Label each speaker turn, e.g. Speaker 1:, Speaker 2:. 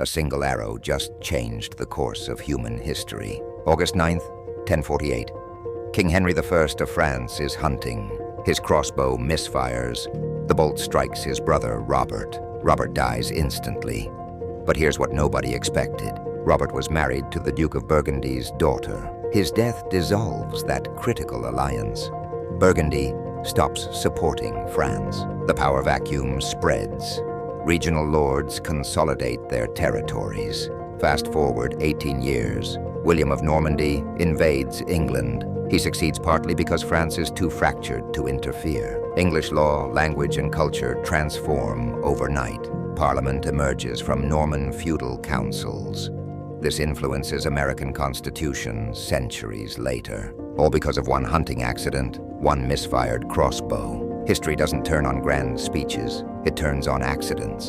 Speaker 1: A single arrow just changed the course of human history. August 9th, 1048. King Henry I of France is hunting. His crossbow misfires. The bolt strikes his brother, Robert. Robert dies instantly. But here's what nobody expected. Robert was married to the Duke of Burgundy's daughter. His death dissolves that critical alliance. Burgundy stops supporting France. The power vacuum spreads. Regional lords consolidate their territories. Fast forward 18 years. William of Normandy invades England. He succeeds partly because France is too fractured to interfere. English law, language, and culture transform overnight. Parliament emerges from Norman feudal councils. This influences American Constitution centuries later. All because of one hunting accident, one misfired crossbow. History doesn't turn on grand speeches, it turns on accidents.